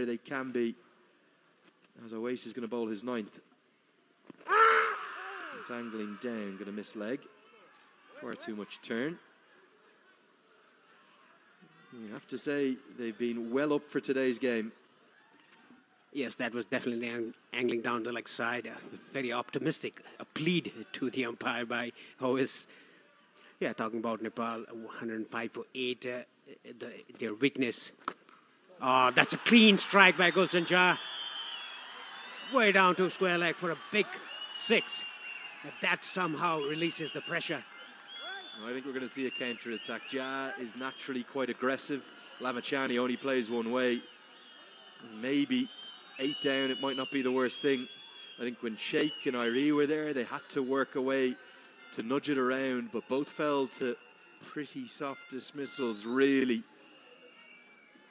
they can be, as Oasis is going to bowl his 9th. It's angling down, going to miss leg. Far too much turn. You have to say they've been well up for today's game. Yes, that was definitely angling down the leg side. Very optimistic. A plead to the umpire by Oasis. Yeah, talking about Nepal, 105 for 8. Their weakness. Oh, that's a clean strike by Gulshan Jha. Way down to square leg for a big 6. That somehow releases the pressure. I think we're going to see a counter-attack. Jha is naturally quite aggressive. Lamachani only plays one way. Maybe 8 down, it might not be the worst thing. I think when Sheikh and Irie were there, they had to work away to nudge it around, but both fell to pretty soft dismissals, really.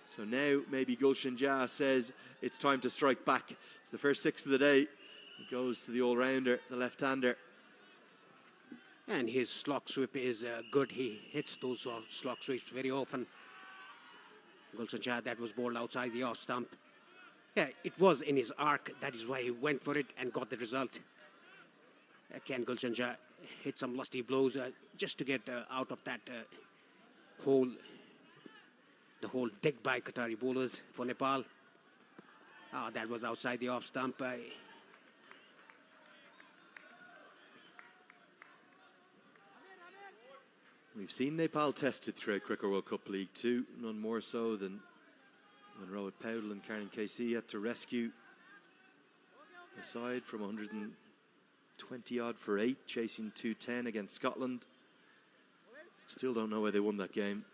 So now maybe Gulshan Jha says it's time to strike back. It's the first 6 of the day. It goes to the all-rounder, the left-hander. And his slog sweep is good. He hits those slog sweeps very often. Gulshan Jha, that was bowled outside the off stump. Yeah, it was in his arc. That is why he went for it and got the result. Can Gulshan Jha hit some lusty blows just to get out of that hole, the whole dig by Qatari bowlers for Nepal. Oh, that was outside the off stump. We've seen Nepal tested throughout Cricket World Cup League 2, none more so than when Rohit Powdell and Karen Casey had to rescue the side from 120 odd for 8, chasing 210 against Scotland. Still don't know why they won that game.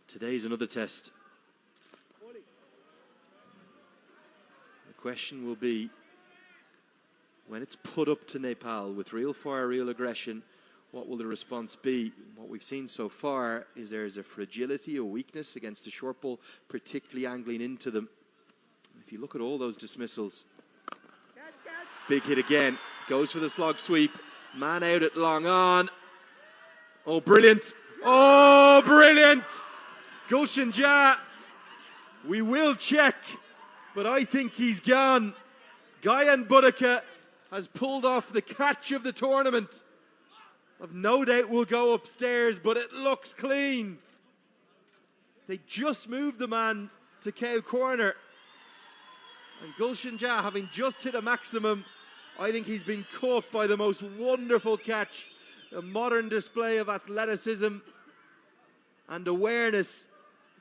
Today's another test. The question will be, when it's put up to Nepal with real fire, real aggression, what will the response be? What we've seen so far is there's a fragility, a weakness against the short ball, particularly angling into them. If you look at all those dismissals, big hit again, goes for the slog sweep, man out at long on. Oh, brilliant! Oh, brilliant! Gulshan Jha, we will check, but I think he's gone. Gayan Budaka has pulled off the catch of the tournament. I've no doubt we'll go upstairs, but it looks clean. They just moved the man to cow corner. And Gulshan Jha, having just hit a maximum, I think he's been caught by the most wonderful catch. A modern display of athleticism and awareness.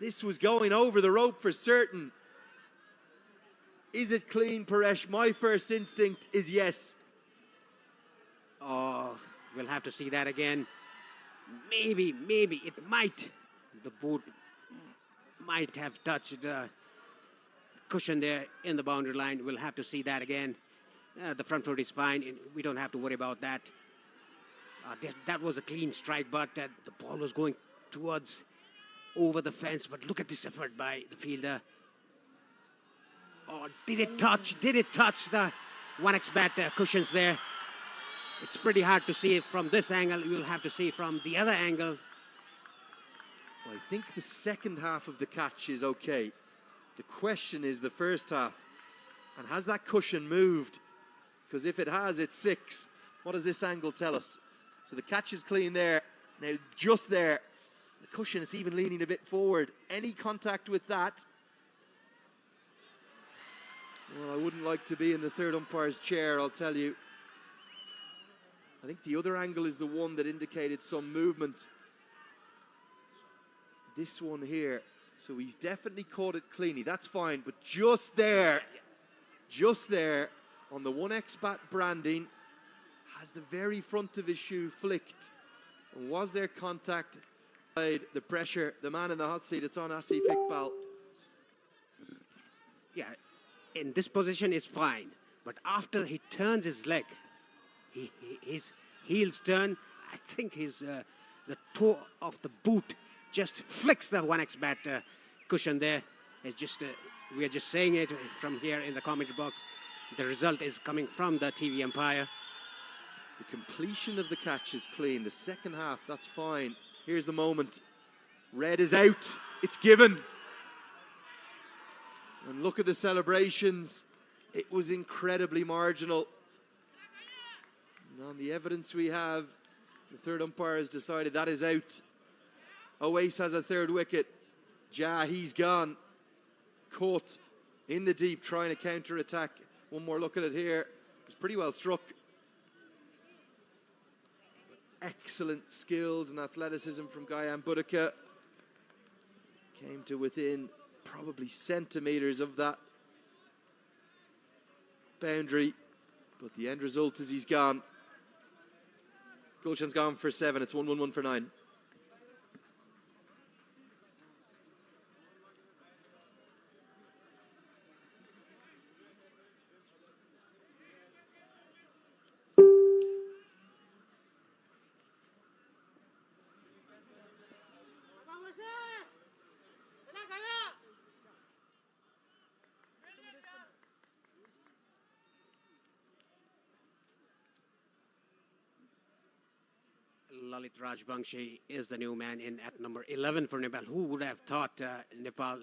This was going over the rope for certain. Is it clean, Paresh? My first instinct is yes. Oh, we'll have to see that again. Maybe it might. The boot might have touched the cushion there in the boundary line. We'll have to see that again. The front foot is fine. We don't have to worry about that. That was a clean strike, but the ball was going towards over the fence. But look at this effort by the fielder. Oh, did it touch the 1x bat cushions there? It's pretty hard to see it from this angle. You'll have to see from the other angle. Well, I think the second half of the catch is okay. The question is the first half. And has that cushion moved? Because if it has, it's 6. What does this angle tell us? So the catch is clean there. Now, just there, the cushion, it's even leaning a bit forward. Any contact with that? Well, I wouldn't like to be in the third umpire's chair, I'll tell you. I think the other angle is the one that indicated some movement. This one here. So he's definitely caught it cleanly. That's fine. But just there on the 1x bat branding, has the very front of his shoe flicked. And was there contact? The pressure, the man in the hot seat, it's on Asif Iqbal. Yeah, in this position is fine. But after he turns his leg, his heels turn, I think the toe of the boot just flicks the 1x bat cushion there. It's just we are just saying it from here in the commentary box. The result is coming from the TV umpire. The completion of the catch is clean. The second half, that's fine. Here's the moment. Red is out. It's given. And look at the celebrations. It was incredibly marginal. And on the evidence we have, the third umpire has decided that is out. Owais has a third wicket. He's gone. Caught in the deep, trying to counter-attack. One more look at it here. It was pretty well struck. Excellent skills and athleticism from Gyan Boudica. Came to within probably centimetres of that boundary. But the end result is he's gone. Gulshan's gone for 7. It's 1-1-1 for 9. Lalit Rajbanshi is the new man in at number 11 for Nepal. Who would have thought Nepal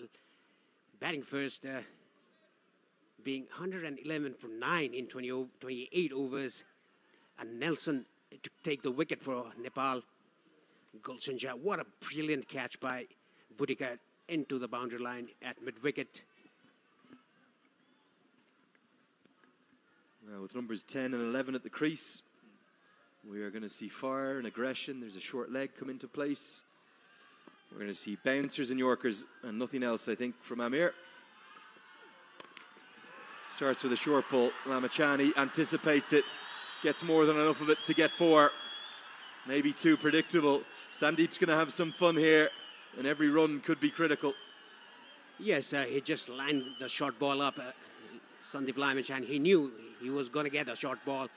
batting first, being 111 for 9 in 28 overs, and Nelson to take the wicket for Nepal. Gulshan Jha, what a brilliant catch by Boudica into the boundary line at mid-wicket. Well, with numbers 10 and 11 at the crease, we are going to see fire and aggression. There's a short leg come into place. We're going to see bouncers and Yorkers and nothing else, I think, from Amir. Starts with a short ball. Lamachani anticipates it. Gets more than enough of it to get 4. Maybe too predictable. Sandeep's going to have some fun here, and every run could be critical. Yes, he just lined the short ball up. Sandeep Lamachani, he knew he was going to get a short ball.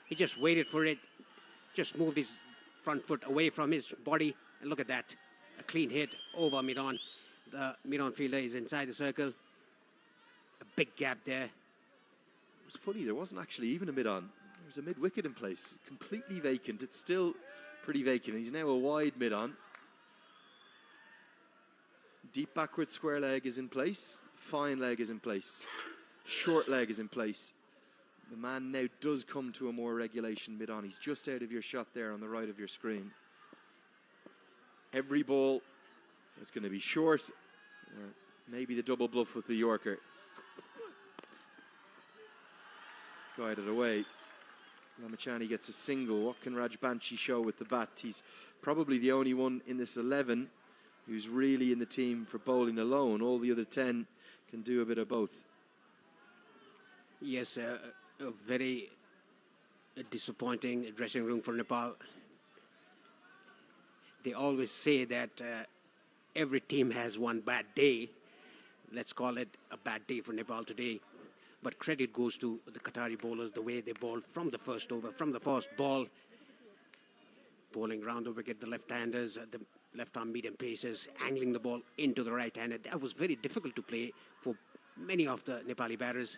He just waited for it. Just moved his front foot away from his body. And look at that. A clean hit over mid-on. The mid-on fielder is inside the circle. A big gap there. It was funny, there wasn't actually even a mid-on. There was a mid-wicket in place. Completely vacant. It's still pretty vacant. He's now a wide mid-on. Deep backward square leg is in place. Fine leg is in place. Short leg is in place. The man now does come to a more regulation mid-on. He's just out of your shot there on the right of your screen. Every ball, it's going to be short, or maybe the double bluff with the Yorker. Guided away. Lamachani gets a single. What can Rajbanshi show with the bat? He's probably the only one in this 11 who's really in the team for bowling alone. All the other 10 can do a bit of both. Yes, a very disappointing dressing room for Nepal. They always say that every team has one bad day. Let's call it a bad day for Nepal today. But credit goes to the Qatari bowlers, the way they bowled from the first over, from the first ball. Bowling round the wicket, the left-handers, the left-arm medium pacers, angling the ball into the right-hander. That was very difficult to play for many of the Nepali batters.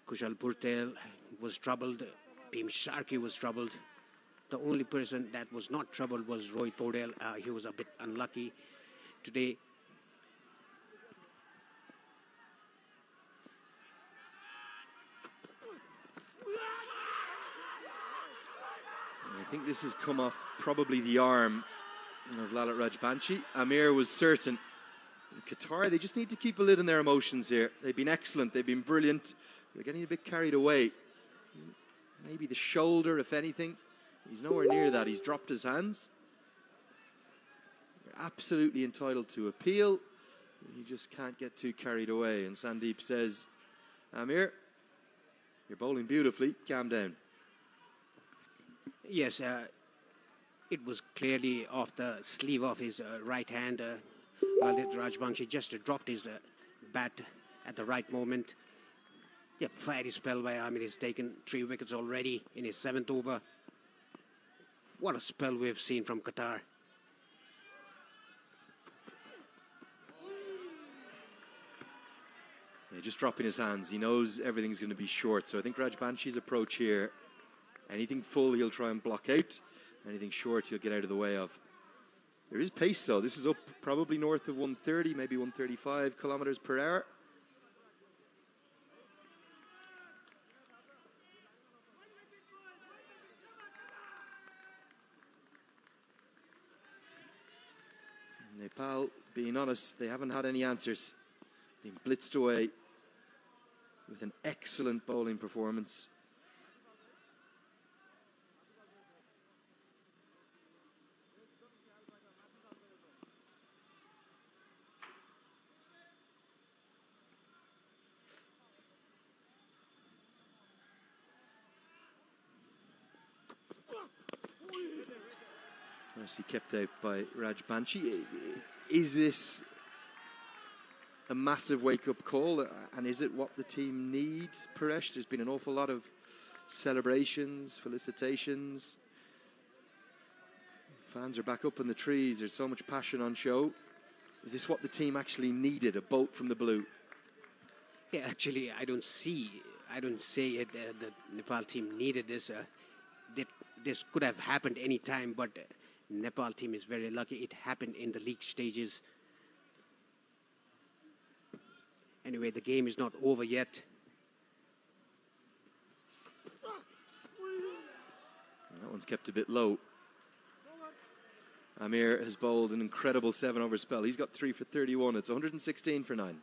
Kushal Purtel was troubled. Bhim Sharkey was troubled. The only person that was not troubled was Rohit Paudel. He was a bit unlucky today. I think this has come off probably the arm of Lalit Rajbanshi. Amir was certain. In Qatar, they just need to keep a lid on their emotions here. They've been excellent. They've been brilliant. They're getting a bit carried away. Maybe the shoulder, if anything. He's nowhere near that. He's dropped his hands. They're absolutely entitled to appeal. You just can't get too carried away. And Sandeep says, Amir, you're bowling beautifully. Calm down. Yes, it was clearly off the sleeve of his right hand. Lalit Rajbanshi just dropped his bat at the right moment. Yeah, fiery spell by Amir. He's taken 3 wickets already in his 7th over. What a spell we've seen from Qatar. Yeah, just dropping his hands. He knows everything's going to be short. So I think Rajbanshi's approach here, anything full he'll try and block out. Anything short he'll get out of the way of. There is pace though. This is up probably north of 130, maybe 135 kilometers per hour. Nepal, being honest, they haven't had any answers. They've blitzed away with an excellent bowling performance. Nicely kept out by Raj Banshi. Is this a massive wake-up call, and is it what the team need, Paresh? There's been an awful lot of celebrations, felicitations. Fans are back up in the trees. There's so much passion on show. Is this what the team actually needed, a bolt from the blue? Yeah, actually, I don't say it. The Nepal team needed this. This could have happened any time, but Nepal team is very lucky. It happened in the league stages. Anyway, the game is not over yet. That one's kept a bit low. Amir has bowled an incredible 7-over spell. He's got 3 for 31. It's 116 for 9.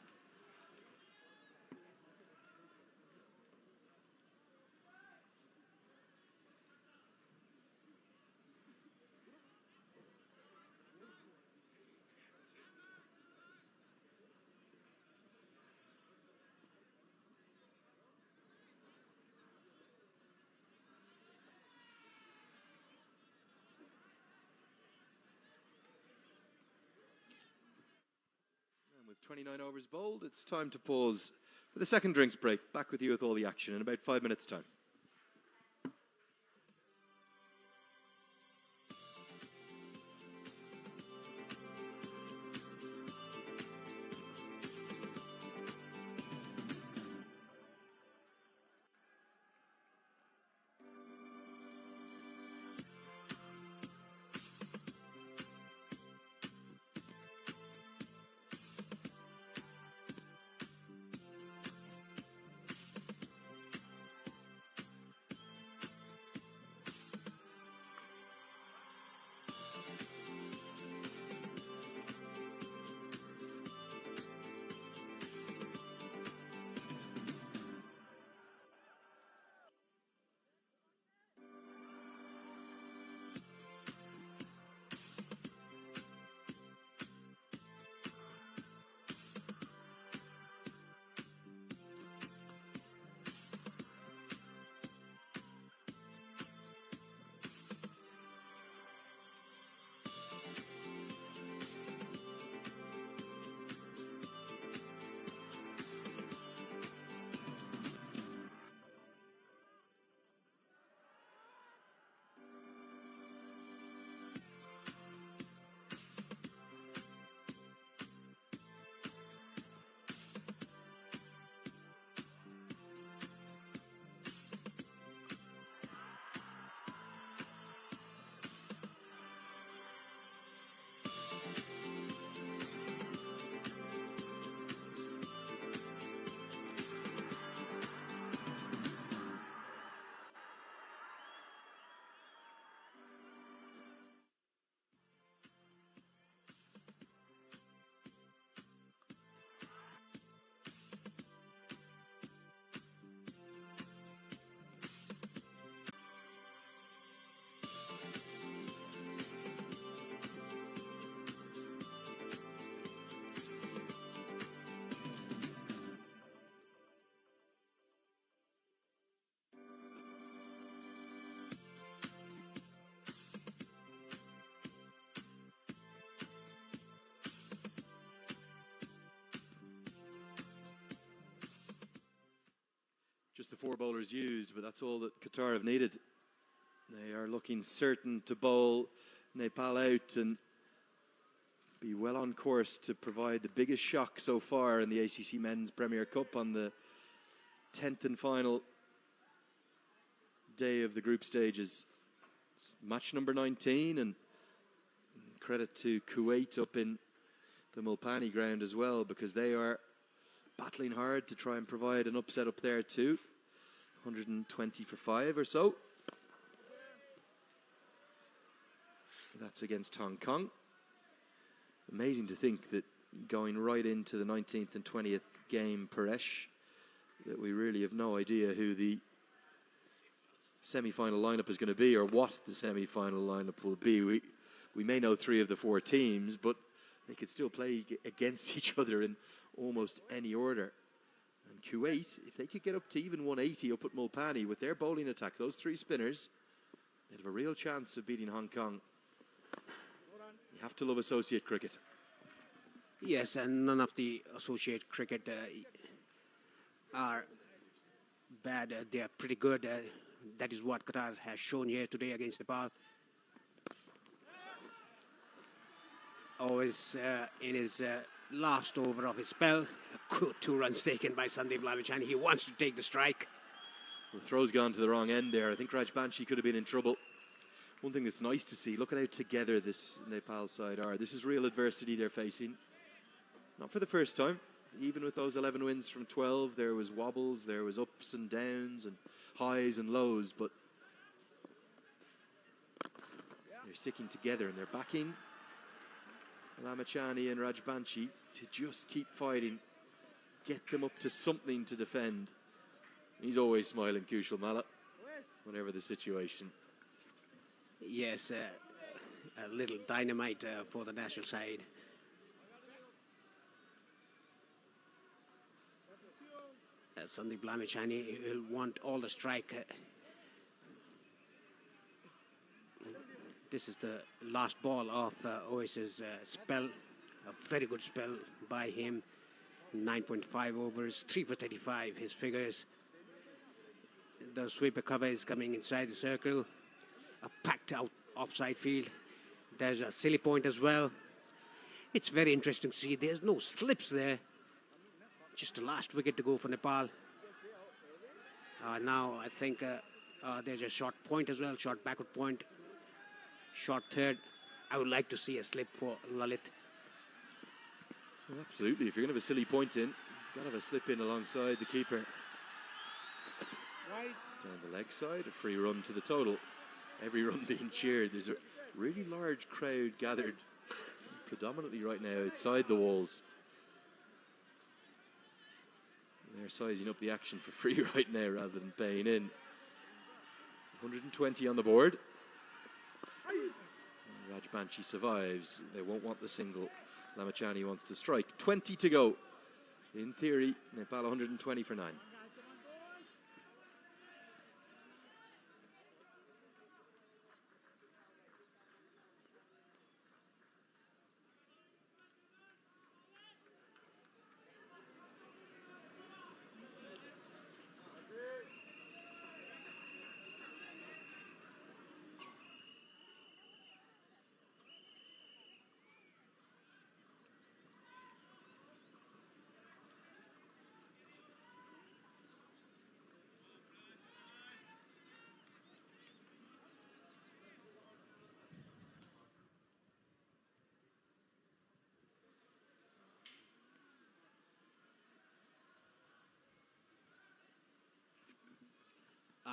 With 29 overs bowled, it's time to pause for the second drinks break. Back with you with all the action in about 5 minutes' time. Just the 4 bowlers used, but that's all that Qatar have needed. They are looking certain to bowl Nepal out and be well on course to provide the biggest shock so far in the ACC Men's Premier Cup on the 10th and final day of the group stages. It's match number 19, and credit to Kuwait up in the Mulpani ground as well, because they are battling hard to try and provide an upset up there too. 120 for 5 or so. That's against Hong Kong. Amazing to think that going right into the 19th and 20th game, Paresh, that we really have no idea who the semi-final lineup is going to be, or what the semi-final lineup will be. We may know 3 of the 4 teams, but they could still play against each other in almost any order. And Kuwait, if they could get up to even 180 up at Mulpani with their bowling attack, those 3 spinners, they'd have a real chance of beating Hong Kong. You have to love associate cricket. Yes, and none of the associate cricket are bad. They are pretty good. That is what Qatar has shown here today against Nepal. Always in his last over of his spell, 2 runs taken by Sandeep Lavachani. He wants to take the strike. The throw's gone to the wrong end there. I think Rajbanshi could have been in trouble. One thing that's nice to see, look at how together this Nepal side are. This is real adversity they're facing. Not for the first time. Even with those 11 wins from 12, there was wobbles, there was ups and downs and highs and lows, but they're sticking together and they're backing Lamachani and Rajbanshi to just keep fighting, get them up to something to defend. He's always smiling, Kushal Malla, whatever the situation. Yes, a little dynamite for the national side. Sandeep Lamachani will want all the strike. This is the last ball of Oasis' spell. A very good spell by him. 9.5 overs, 3 for 35, his figures. The sweeper cover is coming inside the circle. A packed out offside field. There's a silly point as well. It's very interesting to see there's no slips there. Just the last wicket to go for Nepal. Now I think there's a short point as well, short backward point, short third. I would like to see a slip for Lalit. Well, absolutely. If you're going to have a silly point in, you've got to have a slip in alongside the keeper. Right. Down the leg side, a free run to the total. Every run being cheered. There's a really large crowd gathered predominantly right now outside the walls. They're sizing up the action for free right now rather than paying in. 120 on the board. Rajbanshi survives. They won't want the single. Lamachani wants the strike. 20 to go. In theory, Nepal 120 for 9.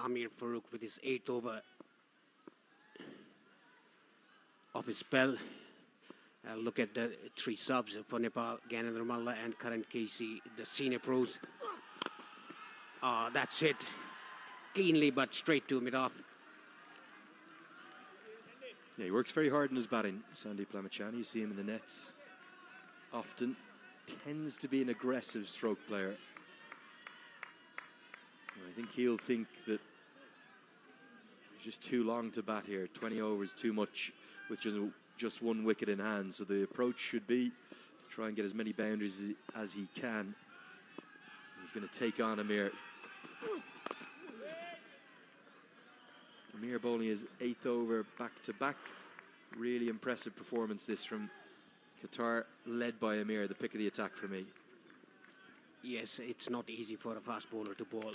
Amir Farooq with his 8th over of his spell. Look at the 3 subs for Nepal, Ganendra Malla and Karan Casey, the senior pros. That's it. Cleanly but straight to mid-off. Yeah, he works very hard in his batting, Sandeep Lamachani. You see him in the nets often. Tends to be an aggressive stroke player. I think he'll think that it's just too long to bat here. 20 overs too much with just 1 wicket in hand. So the approach should be to try and get as many boundaries as he can. He's going to take on Amir. Amir bowling his 8th over back-to-back. Really impressive performance this from Qatar, led by Amir, the pick of the attack for me. Yes, it's not easy for a fast bowler to bowl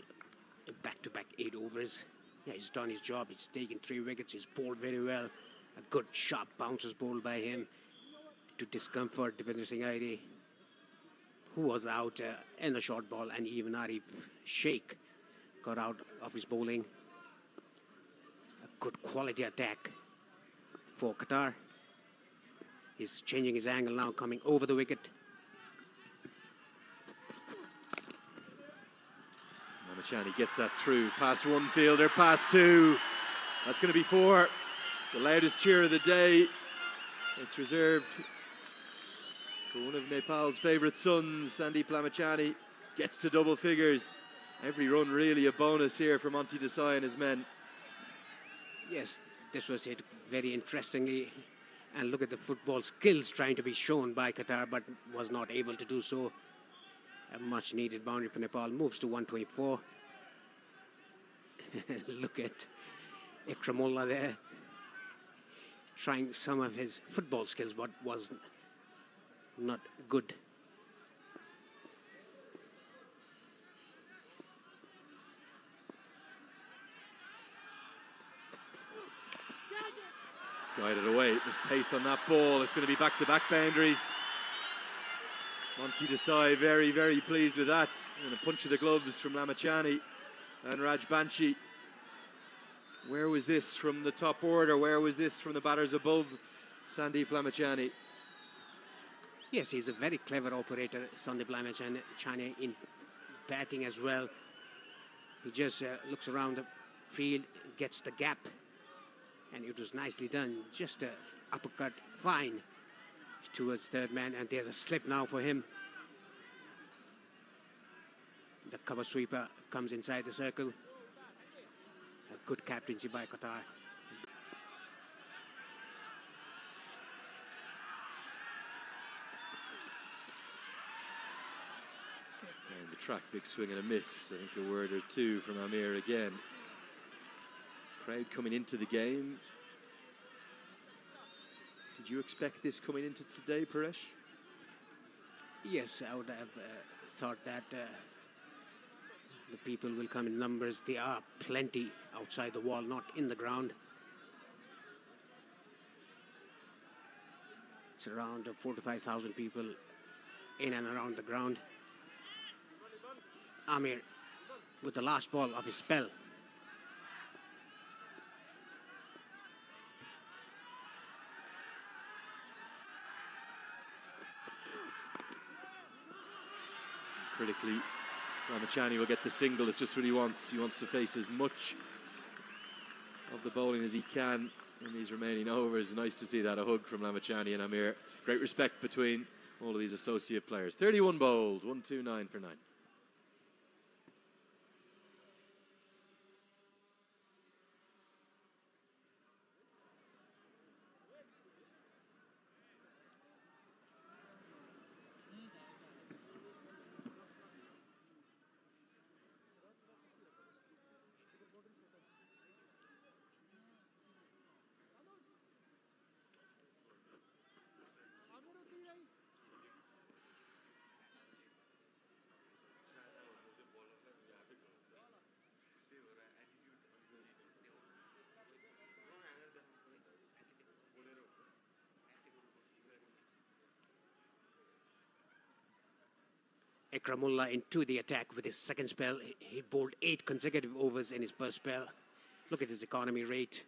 back-to-back 8 overs. Yeah, he's done his job. He's taken 3 wickets. He's bowled very well. A good sharp bounces bowled by him to discomfort Devinder Singh Aire, who was out in the short ball, and even Arif Sheikh got out of his bowling. A good quality attack for Qatar. He's changing his angle now, coming over the wicket. Ramachani gets that through, past one fielder, past two. That's going to be four. The loudest cheer of the day. It's reserved for one of Nepal's favourite sons, Sandeep Lamachani. Gets to double figures. Every run really a bonus here for Monty Desai and his men. Yes, this was hit very interestingly. And look at the football skills trying to be shown by Qatar, but was not able to do so. A much needed boundary for Nepal. Moves to 124. Look at Ikramullah there, trying some of his football skills, but was not good. Guided away. There's pace on that ball. It's going to be back-to-back boundaries. Monty Desai very, very pleased with that. And a punch of the gloves from Lamachani and Raj Banshi. Where was this from the top order? Where was this from the batters above Sandeep Lamachani? Yes, he's a very clever operator, Sandeep Lamachani, in batting as well. He just looks around the field, gets the gap, and it was nicely done. Just a uppercut, fine, towards third man, and there's a slip now for him. The cover sweeper comes inside the circle. A good captaincy by Qatar. Down the track, big swing and a miss. I think a word or two from Amir again. Crowd coming into the game. Did you expect this coming into today, Paresh? Yes, I would have thought that the people will come in numbers. There are plenty outside the wall, not in the ground. It's around 4,000 to 5,000 people in and around the ground. Amir with the last ball of his spell. Critically, Ramachani will get the single. It's just what he wants. He wants to face as much of the bowling as he can in these remaining overs. Nice to see that, a hug from Lamachani and Amir. Great respect between all of these associate players. 31 bowled, 129 for 9. Ikramullah into the attack with his second spell. He bowled 8 consecutive overs in his first spell. Look at his economy rate.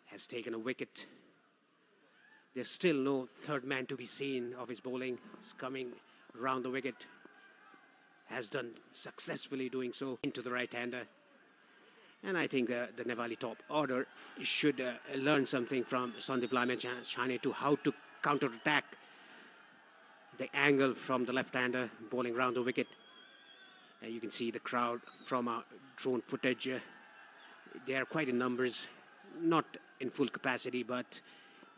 Has taken a wicket. There's still no third man to be seen of his bowling. He's coming round the wicket. Has done successfully doing so into the right-hander. And I think the Nepali top order should learn something from Sandeep Lamachani to how to counter-attack the angle from the left-hander bowling round the wicket. You can see the crowd from our drone footage. They are quite in numbers, not in full capacity, but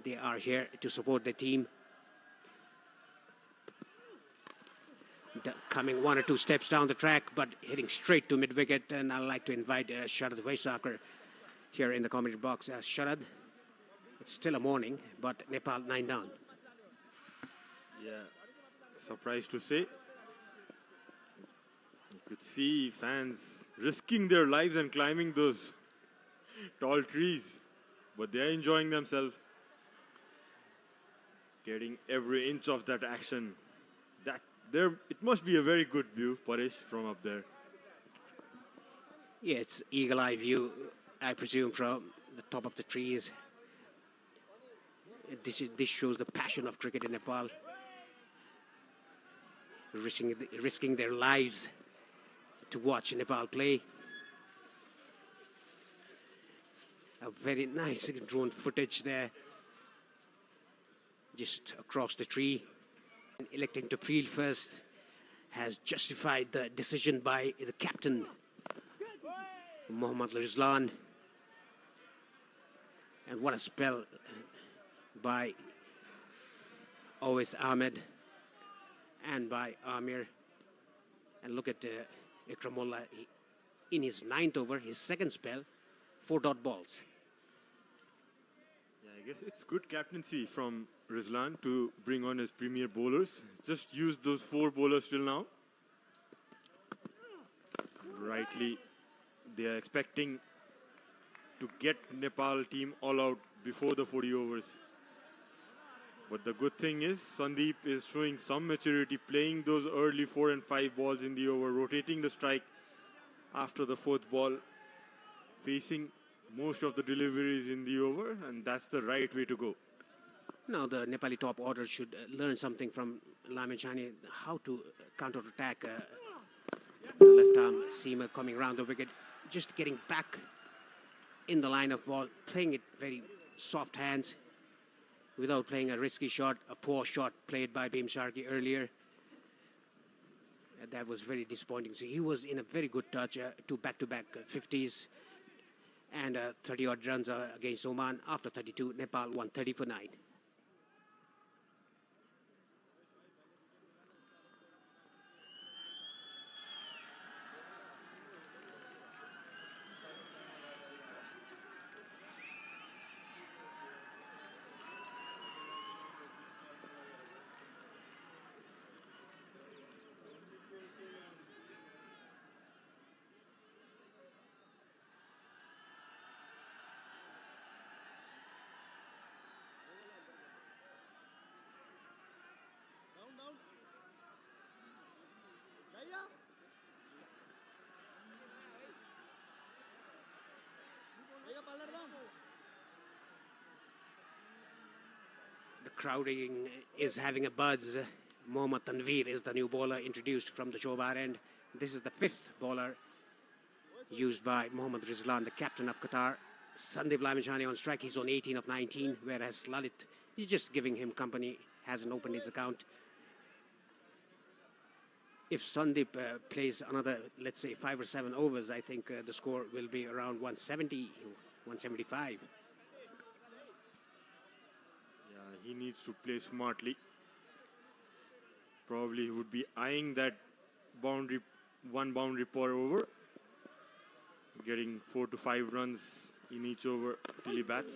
they are here to support the team. Coming 1 or 2 steps down the track, but hitting straight to mid-wicket. And I'd like to invite Sharad Vaisakar here in the commentary box. Sharad, it's still a morning, but Nepal 9 down. Yeah, surprised to say. You could see fans risking their lives and climbing those tall trees but they are enjoying themselves, getting every inch of that action. That there, it must be a very good view, Paresh, from up there. Yeah, it's eagle-eye view, I presume, from the top of the trees. This shows the passion of cricket in Nepal, risking their lives to watch Nepal play. A very nice drone footage there, just across the tree. Electing to field first has justified the decision by the captain, Mohammad Rizlan. And what a spell by Owais Ahmed and by Amir. And look at Ikramullah in his 9th over, his second spell, 4 dot balls. Yeah, I guess it's good captaincy from Rizlan to bring on his premier bowlers. Just used those 4 bowlers till now. Rightly, they are expecting to get Nepal team all out before the 40 overs. But the good thing is, Sandeep is showing some maturity, playing those early 4 and 5 balls in the over, rotating the strike after the 4th ball, facing most of the deliveries in the over, and that's the right way to go. Now the Nepali top order should learn something from Lamechani, how to counter-attack the left-arm seamer coming round the wicket, just getting back in the line of ball, playing it very soft hands, without playing a risky shot, a poor shot played by Bhim Sharkey earlier. That was very disappointing. So he was in a very good touch, 2 back-to-back 50s and 30-odd runs against Oman. After 32, Nepal won 30 for 9. The crowding is having a buzz. Mohammad Tanveer is the new bowler introduced from the Chobar end. This is the 5th bowler used by Mohammad Rizlan, the captain of Qatar. Sandeep Lamechani on strike. He's on 18 of 19, whereas Lalit is just giving him company, hasn't opened his account. If Sandeep plays another, let's say, 5 or 7 overs, I think the score will be around 170, 175. Yeah, he needs to play smartly. Probably he would be eyeing that boundary, 1 boundary per over, getting 4 to 5 runs in each over till he bats.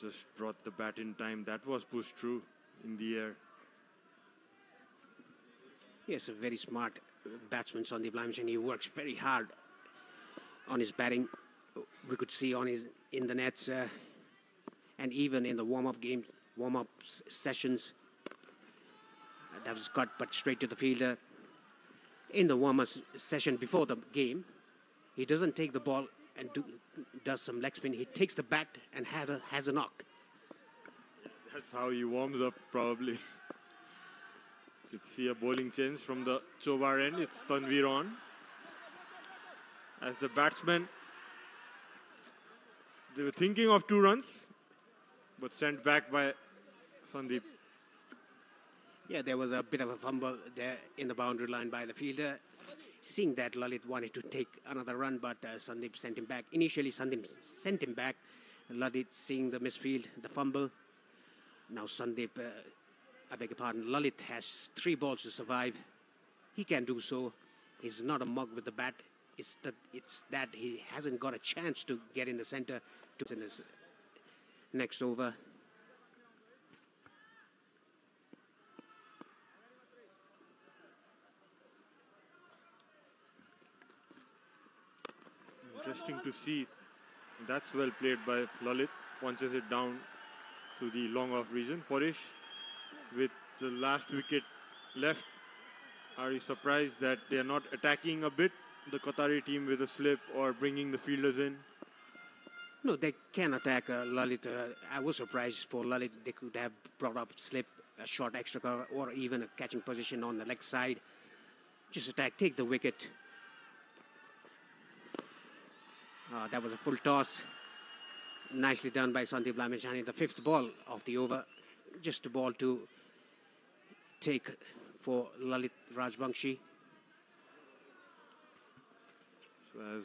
Just brought the bat in time. That was pushed through in the air. Yes, a very smart batsman, Sandeep Lamechani. He works very hard on his batting. We could see on his in the nets and even in the warm-up sessions. That was cut, but straight to the fielder. In the warm-up session before the game, he doesn't take the ball and does some leg spin. He takes the bat and has a knock. That's how he warms up, probably. You can see a bowling change from the Chobar end. It's Tanveer on. As the batsmen, they were thinking of 2 runs, but sent back by Sandeep. Yeah, there was a bit of a fumble there in the boundary line by the fielder. Seeing that, Lalit wanted to take another run, but Sandeep sent him back. Initially, Sandeep sent him back. Lalit, seeing the misfield, the fumble. Now Sandeep, I beg your pardon, Lalit has 3 balls to survive. He can do so. He's not a mug with the bat. It's that he hasn't got a chance to get in the center to in his next over. Interesting to see That's well played by Lalit. Punches it down to the long off region. Paresh with the last wicket left. Are you surprised that they are not attacking a bit the Qatari team with a slip or bringing the fielders in? No, they can attack Lalit. I was surprised for Lalit. They could have brought up slip, a short extra cover, or even a catching position on the leg side. Just attack, take the wicket. That was a full toss. Nicely done by Sandeep Lamishani. The fifth ball of the over. Just a ball to take for Lalit Rajbangshi. So as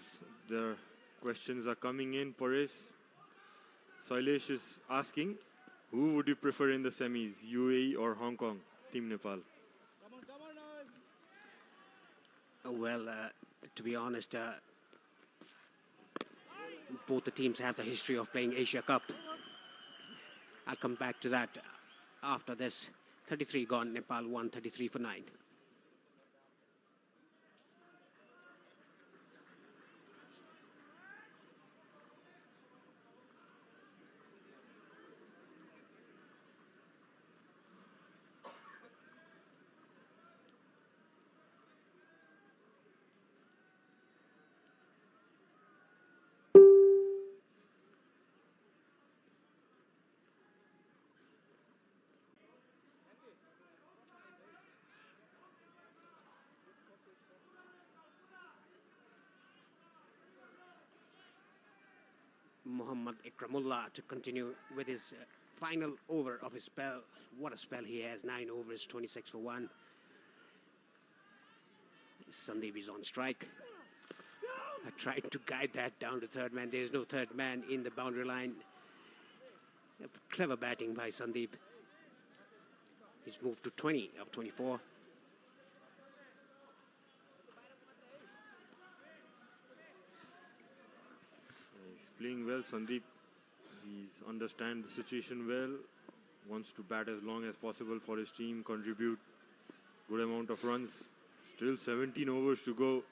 the questions are coming in, Paresh, Sailesh is asking, who would you prefer in the semis, UAE or Hong Kong, Team Nepal? Well, to be honest, both the teams have the history of playing Asia Cup. I'll come back to that after this. 33 gone, Nepal won 33 for 9. Muhammad Ikramullah to continue with his final over of his spell. What a spell he has. 9 overs, 26 for 1. Sandeep is on strike. I tried to guide that down to third man. There's no third man in the boundary line. Clever batting by Sandeep. He's moved to 20 of 24. He's playing well, Sandeep. He understands the situation well. Wants to bat as long as possible for his team, contribute good amount of runs. Still 17 overs to go.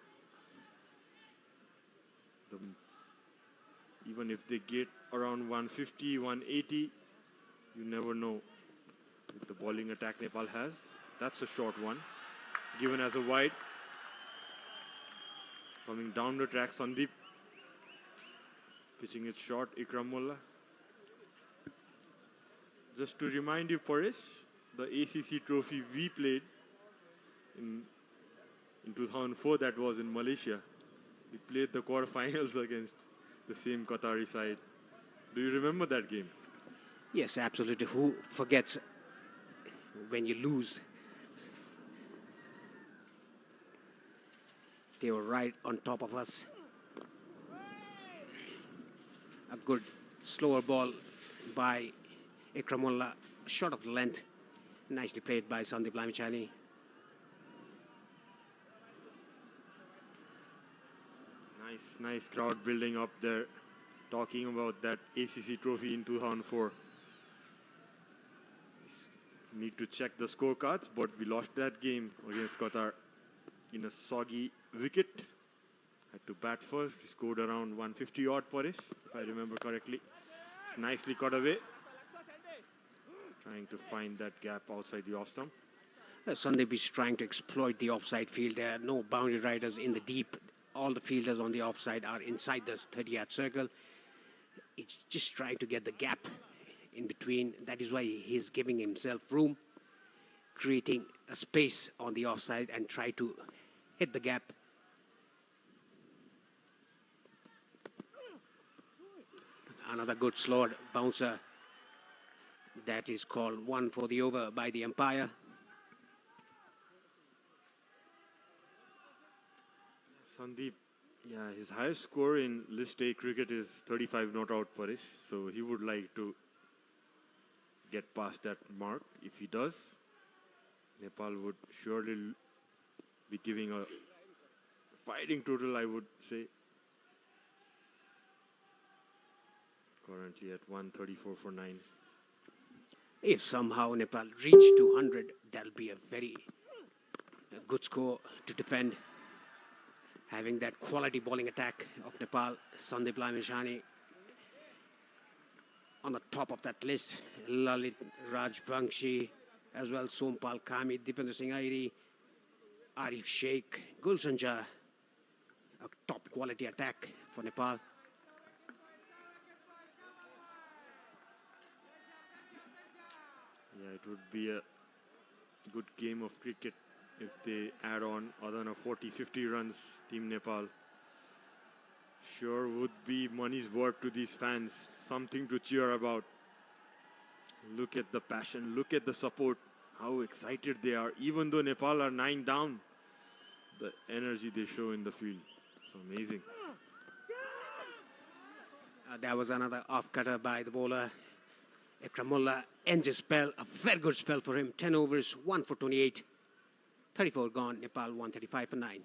Even if they get around 150, 180, you never know with the bowling attack Nepal has. That's a short one. Given as a wide. Coming down the track, Sandeep. Pitching it short, Ikramullah. Just to remind you, Paresh, the ACC trophy we played in 2004, that was in Malaysia. We played the quarterfinals against the same Qatari side. Do you remember that game? Yes, absolutely. Who forgets when you lose? They were right on top of us. A good slower ball by Ikramullah, short of the length. Nicely played by Sandeep Lamishani. Nice crowd building up there, talking about that ACC trophy in 2004. Need to check the scorecards, but we lost that game against Qatar in a soggy wicket. Had to bat first. We scored around 150 odd for it, if I remember correctly. It's nicely cut away. Trying to find that gap outside the off stump. Sandeep is trying to exploit the offside field. There are no boundary riders in the deep. All the fielders on the offside are inside this 30-yard circle. He's just trying to get the gap in between. That is why he's giving himself room, creating a space on the offside and try to hit the gap. Another good slowed bouncer. That is called 1 for the over by the umpire. Sandeep, yeah, his highest score in List A cricket is 35 not out, Paresh. So he would like to get past that mark. If he does, Nepal would surely be giving a fighting total, I would say. Currently at 134 for 9. If somehow Nepal reach 200, that'll be a very good score to defend. Having that quality bowling attack of Nepal, Sandeep Lamishani on the top of that list. Lalit Rajbangshi, as well Sompal Kami, Dipender Singh Airi, Arif Sheikh, Gulsanja, a top quality attack for Nepal. Yeah, it would be a good game of cricket if they add on other than a 40-50 runs, Team Nepal. Sure would be money's worth to these fans, something to cheer about. Look at the passion, look at the support, how excited they are. Even though Nepal are 9 down, the energy they show in the field, it's amazing. That was another off-cutter by the bowler. Ikramullah ends his spell, a very good spell for him. 10 overs, 1 for 28. 34 gone, Nepal 135 for 9.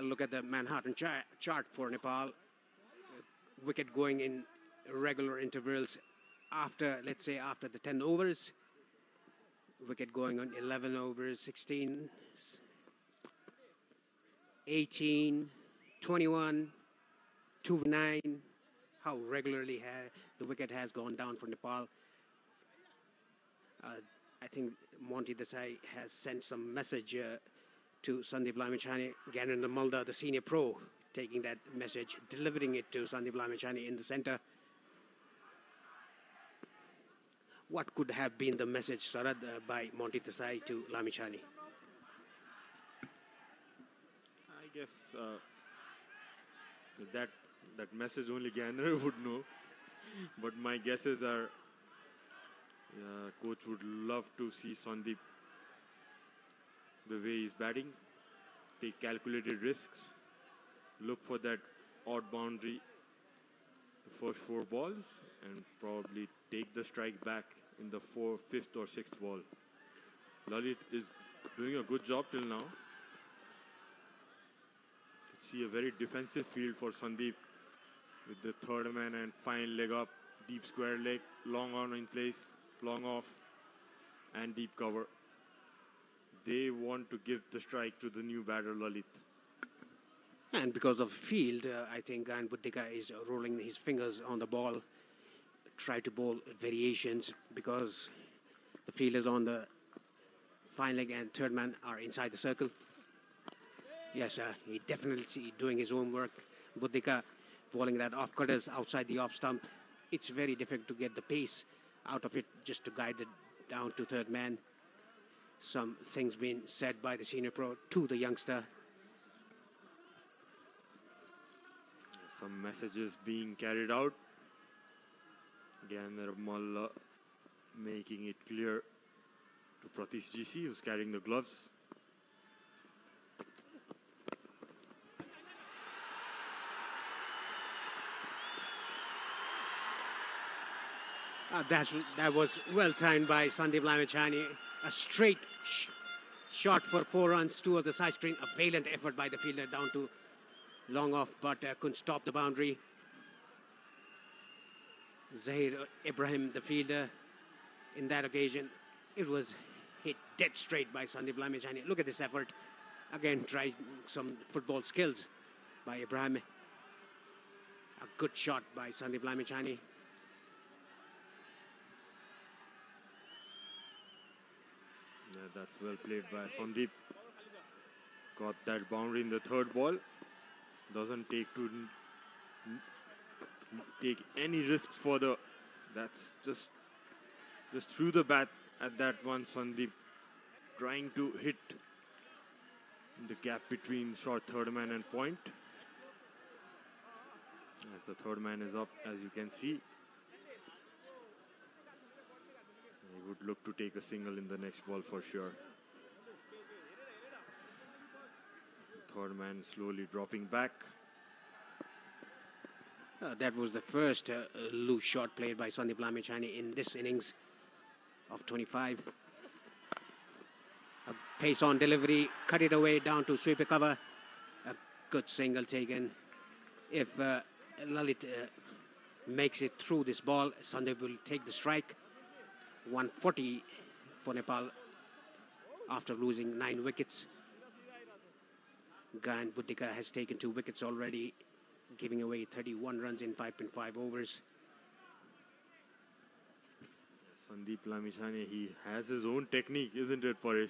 Look at the Manhattan chart for Nepal. Wicket going in regular intervals after, let's say, after the 10 overs. Wicket going on 11 overs, 16, 18, 21, 2, 9. How regularly the wicket has gone down for Nepal. I think Monty Desai has sent some message to Sandeep Lamachani, Gyanendra Malda, the senior pro, taking that message, delivering it to Sandeep Lamachani in the center. What could have been the message, Sarad, by Monty Desai to Lamachani? I guess that message only Gyanendra would know. But my guesses are, coach would love to see Sandeep the way he's batting, take calculated risks, look for that odd boundary the first 4 balls, and probably take the strike back in the 5th or 6th ball. Lalit is doing a good job till now. See a very defensive field for Sandeep with the third man and fine leg up, deep square leg, long on in place, long off, and deep cover. They want to give the strike to the new batter Lalit. And because of field, I think Gayan Buddhika is rolling his fingers on the ball, try to bowl variations because the field is on the fine leg and third man are inside the circle. Yes, he definitely doing his homework. Buddhika bowling that off cutters outside the off stump. It's very difficult to get the pace out of it just to guide it down to third man. Some things being said by the senior pro to the youngster. Some messages being carried out. Gyanendra Malla making it clear to Pratish GC, who's carrying the gloves. That was well timed by Sandeep Lamachani. A straight shot for 4 runs, 2 of the side string. A valiant effort by the fielder down to long off, but couldn't stop the boundary. Zahir Ibrahim, the fielder, in that occasion, it was hit dead straight by Sandeep Lamachani. Look at this effort. Again, trying some football skills by Ibrahim. A good shot by Sandeep Lamachani. Yeah, that's well played by Sandeep. Got that boundary in the 3rd ball. Doesn't take any risks for the. That's just threw the bat at that one. Sandeep trying to hit the gap between short third man and point. As the third man is up, as you can see, he would look to take a single in the next ball for sure. Third man slowly dropping back. That was the first loose shot played by Sandeep Lamichhane in this innings of 25. A pace on delivery, cut it away down to sweep a cover. A good single taken. If Lalit makes it through this ball, Sandeep will take the strike. 140 for Nepal after losing 9 wickets. Gayan Buddhika has taken 2 wickets already, giving away 31 runs in 5.5 overs. Sandeep Lamichhane, he has his own technique, isn't it, Paresh?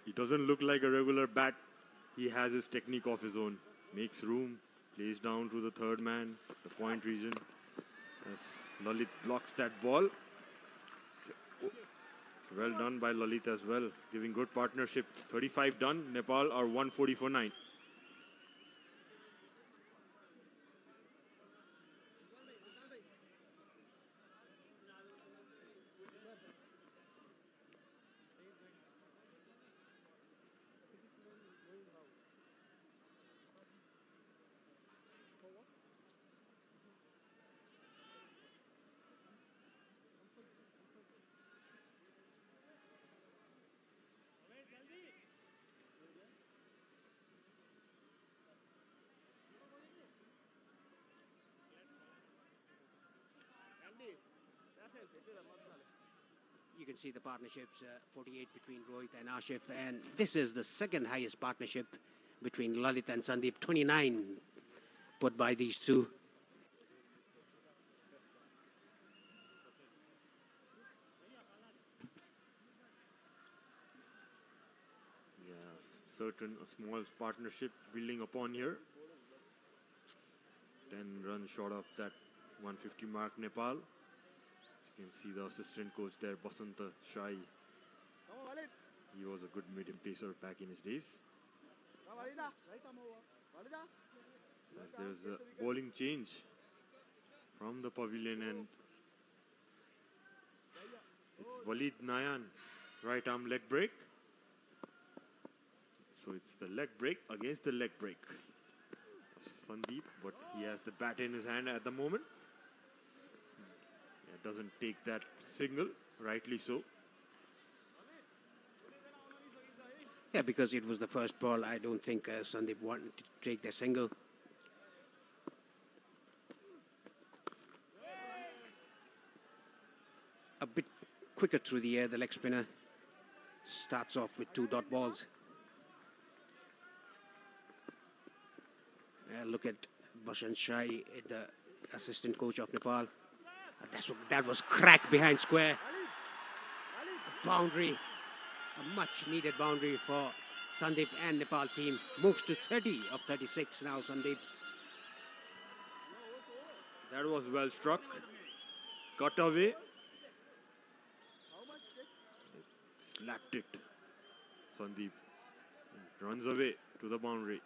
He doesn't look like a regular bat. He has his technique of his own. Makes room, plays down to the third man, the point region. As Lalit blocks that ball. Well done by Lalit as well, giving good partnership. 35 done, Nepal are 140 for 9. You can see the partnerships, 48 between Rohit and Ashif, and this is the second highest partnership between Lalit and Sandeep, 29 put by these two. Yes, certain a small partnership building upon here. 10 runs short of that 150 mark, Nepal. You can see the assistant coach there, Basanta Shai. He was a good medium pacer back in his days. As there's a bowling change from the pavilion, and it's Walid Nayan, right arm leg break. So it's the leg break against the leg break. Sandeep, but he has the bat in his hand at the moment. Doesn't take that single, rightly so. Yeah, because it was the first ball, I don't think Sandeep wanted to take the single. A bit quicker through the air, the leg spinner starts off with 2 dot balls. Look at Basant Shai, the assistant coach of Nepal. That was cracked behind square. A boundary, a much needed boundary for Sandeep and Nepal team. Moves to 30 of 36 now, Sandeep. That was well struck. Cut away. Slapped it. Sandeep runs away to the boundary.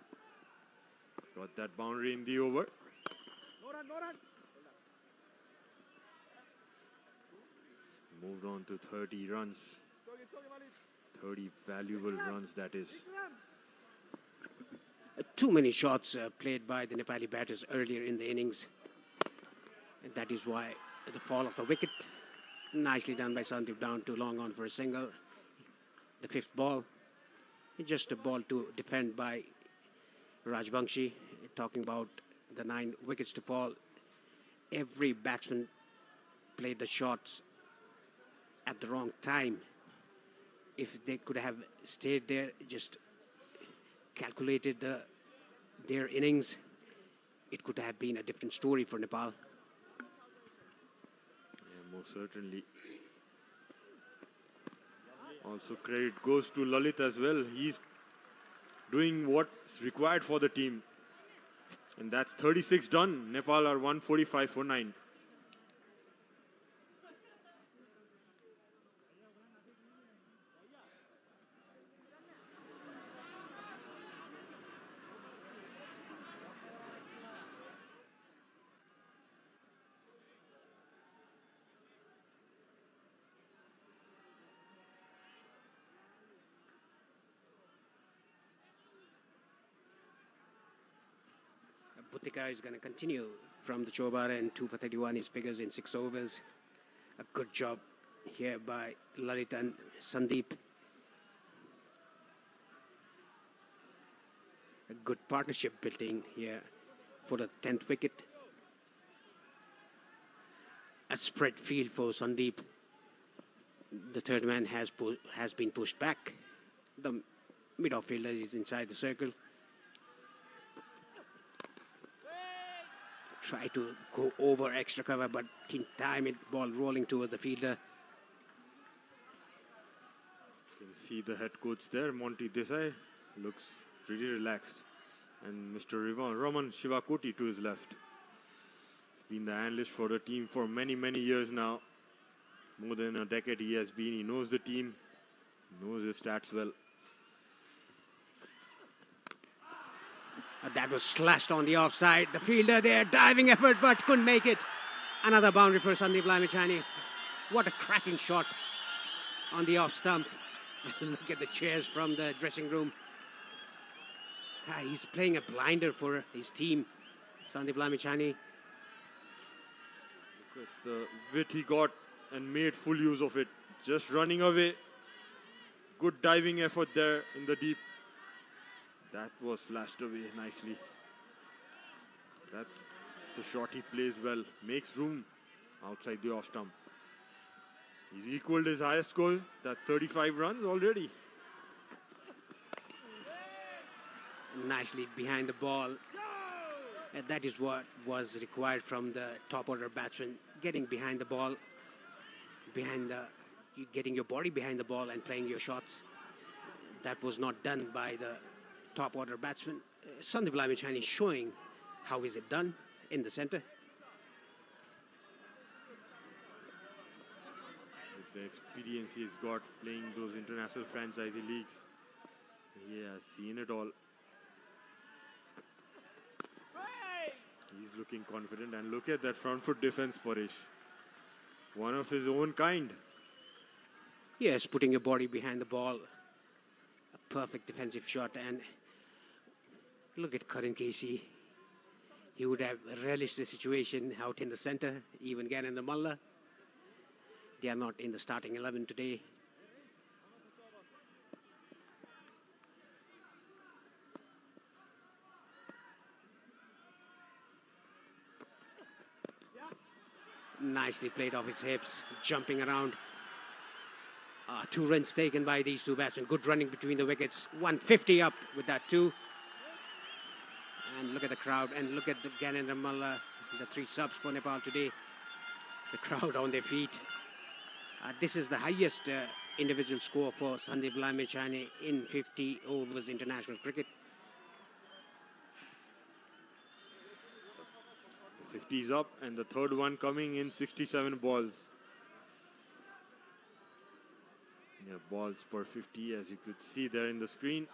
He's got that boundary in the over. No run. Moved on to 30 runs. 30 valuable runs, that is. Too many shots played by the Nepali batters earlier in the innings. And that is why the fall of the wicket. Nicely done by Sandeep, down too long on for a single. The 5th ball. Just a ball to defend by Rajbangshi. Talking about the 9 wickets to fall. Every batsman played the shots at the wrong time. If they could have stayed there, just calculated their innings, it could have been a different story for Nepal. Yeah, most certainly. Also credit goes to Lalit as well. He's doing what's required for the team. And that's 36 done. Nepal are 145 for 9. America is going to continue from the Chobar, and 2 for 31 is figures in 6 overs. A good job here by Lalit and Sandeep. A good partnership building here for the 10th wicket. A spread field for Sandeep. The third man has been pushed back. The mid-off fielder is inside the circle. Try to go over extra cover, but in time it ball rolling towards the fielder. You can see the head coach there, Monty Desai, looks pretty relaxed. And Mr. Raman Shivakoti to his left. He's been the analyst for the team for many, many years now. More than a decade he has been. He knows the team, knows his stats well. That was slashed on the offside. The fielder there, diving effort, but couldn't make it. Another boundary for Sandeep Lamichhane. What a cracking shot on the off stump. Look at the cheers from the dressing room. He's playing a blinder for his team, Sandeep Lamichhane. Look at the wit he got and made full use of it. Just running away. Good diving effort there in the deep. That was flashed away nicely. That's the shot he plays well. Makes room outside the off stump. He's equaled his highest goal. That's 35 runs already. Nicely behind the ball. That is what was required from the top order batsman. Getting behind the ball, getting your body behind the ball and playing your shots. That was not done by the top order batsman. Sandeep Lamichhane is showing how is it done in the centre. With the experience he's got playing those international franchisee leagues, he has seen it all. He's looking confident, and look at that front foot defense, Paresh. One of his own kind. Yes, putting your body behind the ball. A perfect defensive shot, and look at Karan Casey. He would have relished the situation out in the centre, even Gyanendra Malla. They are not in the starting 11 today. Nicely played off his hips, jumping around. 2 runs taken by these 2 batsmen. Good running between the wickets. 150 up with that 2. And look at the crowd, and look at the Gyanendra Malla, the 3 subs for Nepal today. The crowd on their feet. This is the highest individual score for Sandeep Lamichhane in 50 overs international cricket. 50's up, and the third one coming in 67 balls. Yeah, balls per 50, as you could see there in the screen.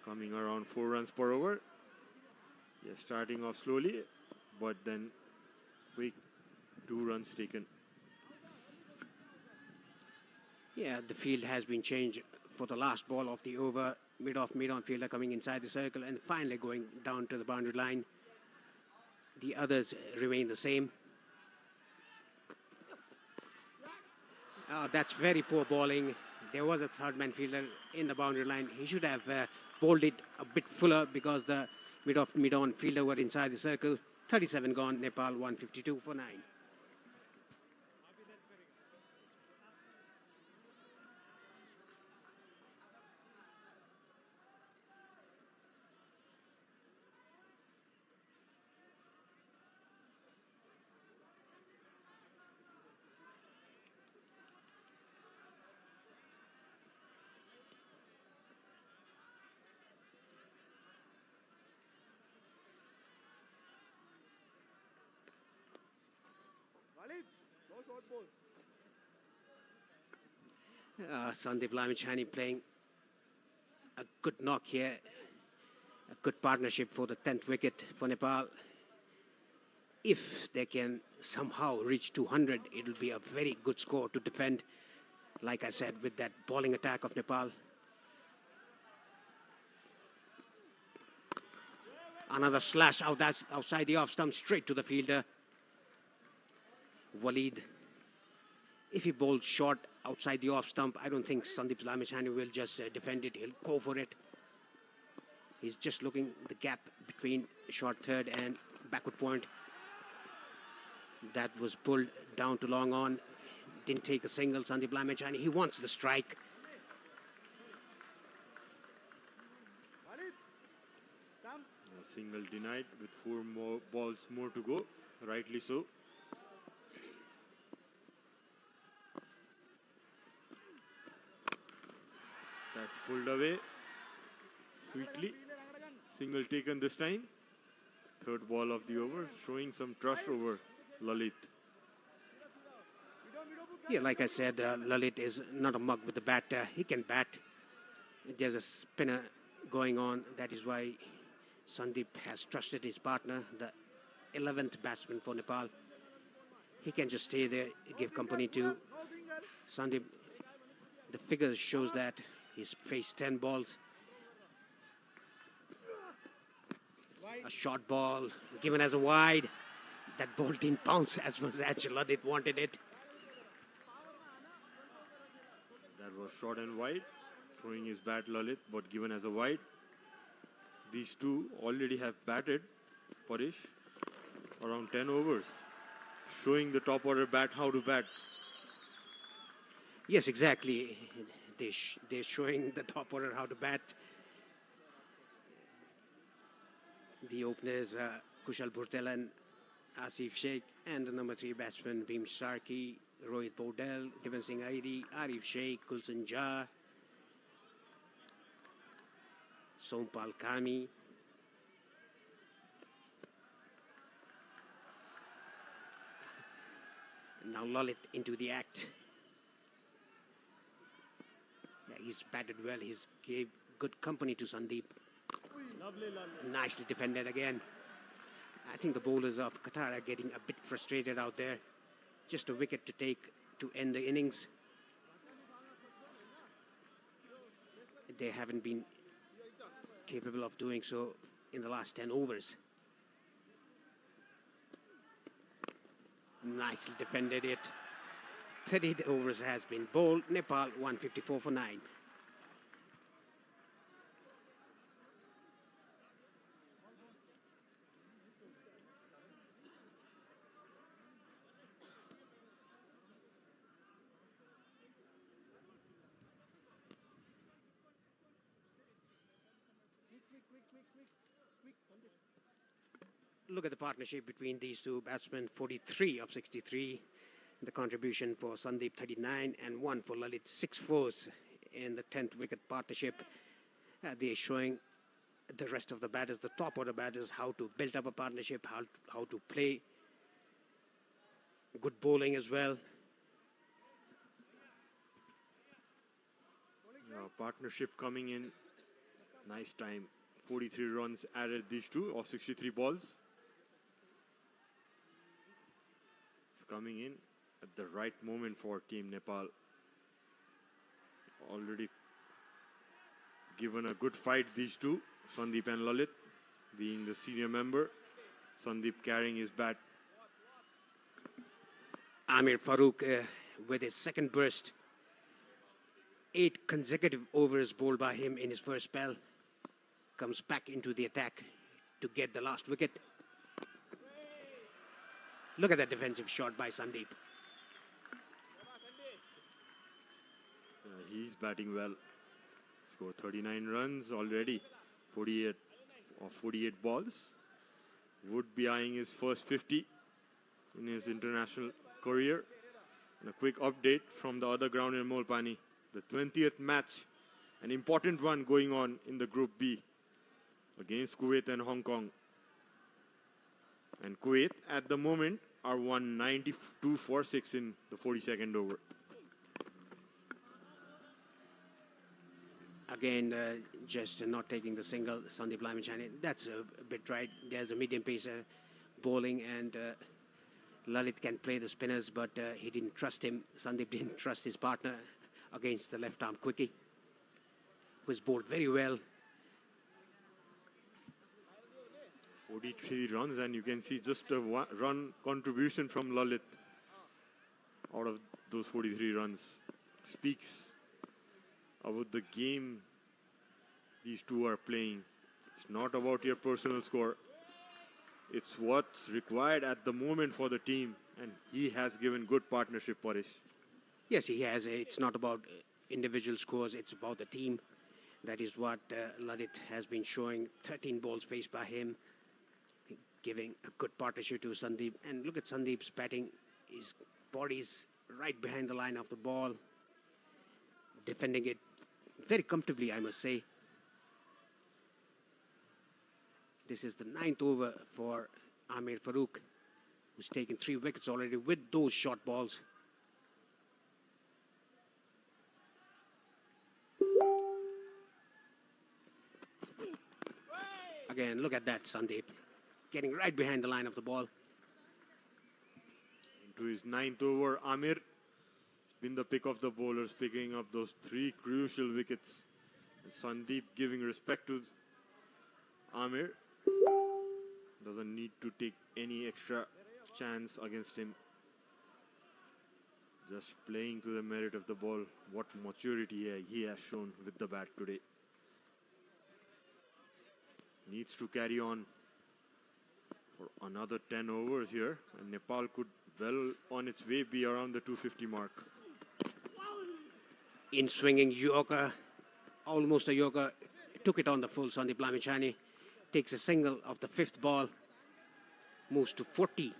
Coming around 4 runs per over. Yeah, starting off slowly, but then quick 2 runs taken. Yeah, the field has been changed for the last ball of the over. Mid-off, mid-on fielder coming inside the circle and finally going down to the boundary line. The others remain the same. That's very poor bowling. There was a third man fielder in the boundary line. He should have bowled it a bit fuller because the mid-off, mid-on fielder were inside the circle. 37 gone, Nepal 152 for 9. Walid, no short ball. Sandeep Lamichhane playing a good knock here. A good partnership for the 10th wicket for Nepal. If they can somehow reach 200, it will be a very good score to defend, like I said, with that bowling attack of Nepal. Another slash outside the off stump, straight to the fielder. Walid, if he bowls short outside the off stump, I don't think Sandeep Lamishani will just defend it. He'll go for it. He's just looking the gap between short third and backward point. That was pulled down to long on. Didn't take a single, Sandeep Lamishani. He wants the strike. A single denied with 4 more balls more to go. Rightly so. That's pulled away sweetly. Single taken this time. Third ball of the over, showing some trust over Lalit. Yeah, like I said, Lalit is not a mug with the bat. He can bat. There's a spinner going on. That is why Sandeep has trusted his partner, the 11th batsman for Nepal. He can just stay there, give company to Sandeep. The figures shows that he's faced 10 balls. A short ball given as a wide. That ball didn't bounce as much as Lalit wanted it. That was short and wide, throwing his bat Lalit, but given as a wide. These two already have batted, Parish, around 10 overs, showing the top order bat how to bat. Yes, exactly. They're showing the top order how to bat. The openers, Kushal Bhurtel and Asif Sheikh, and the number 3 batsman, Bhim Sharkey, Rohit Bodel, Devon Singh Airi, Arif Sheikh, Kulsan Jha, Sompal Kami. Now Lalit into the act. Yeah, he's batted well. He's gave good company to Sandeep. Nicely defended again. I think the bowlers of Qatar are getting a bit frustrated out there. Just a wicket to take to end the innings. They haven't been capable of doing so in the last 10 overs. Nicely defended it. 30 overs has been bowled. Nepal 154 for 9. Look at the partnership between these two batsmen. 43 of 63. The contribution for Sandeep 39 and 1 for Lalit. 6 fours in the 10th wicket partnership. They're showing the rest of the batters, the top order batters, how to build up a partnership, how to play. Good bowling as well. Partnership coming in. Nice time. 43 runs added these two of 63 balls. It's coming in at the right moment for Team Nepal. Already given a good fight, these two, Sandeep and Lalit, being the senior member. Sandeep carrying his bat. Amir Farooq with his second burst. 8 consecutive overs bowled by him in his first spell. Comes back into the attack to get the last wicket. Look at that defensive shot by Sandeep. He's batting well. Scored 39 runs already. 48 of 48 balls. Would be eyeing his first 50 in his international career. And a quick update from the other ground in Molpani. The 20th match, an important one going on in the Group B against Kuwait and Hong Kong. And Kuwait at the moment are 192 for 6 in the 42nd over. Again, just not taking the single, Sandeep Lamishani. That's a bit right. There's a medium pacer bowling, and Lalit can play the spinners, but he didn't trust him. Sandeep didn't trust his partner against the left-arm quickie, who's bowled very well. 43 runs, and you can see just a run contribution from Lalit out of those 43 runs. Speaks about the game these two are playing. It's not about your personal score. It's what's required at the moment for the team, and he has given good partnership, Paresh. Yes, he has. It's not about individual scores, it's about the team. That is what Lalit has been showing. 13 balls faced by him, giving a good partnership to Sandeep. And look at Sandeep's batting. His body's right behind the line of the ball, defending it very comfortably, I must say. This is the 9th over for Amir Farooq, who's taken 3 wickets already with those short balls. Again, look at that, Sandeep, getting right behind the line of the ball. Into his 9th over, Amir. It's been the pick of the bowlers, picking up those 3 crucial wickets. And Sandeep giving respect to Amir. Doesn't need to take any extra chance against him. Just playing to the merit of the ball. What maturity he has shown with the bat today. Needs to carry on for another 10 overs here, and Nepal could well on its way be around the 250 mark. In swinging Yorker, almost a Yorker, took it on the full. Sandeep Lamichhane takes a single of the 5th ball, moves to 40.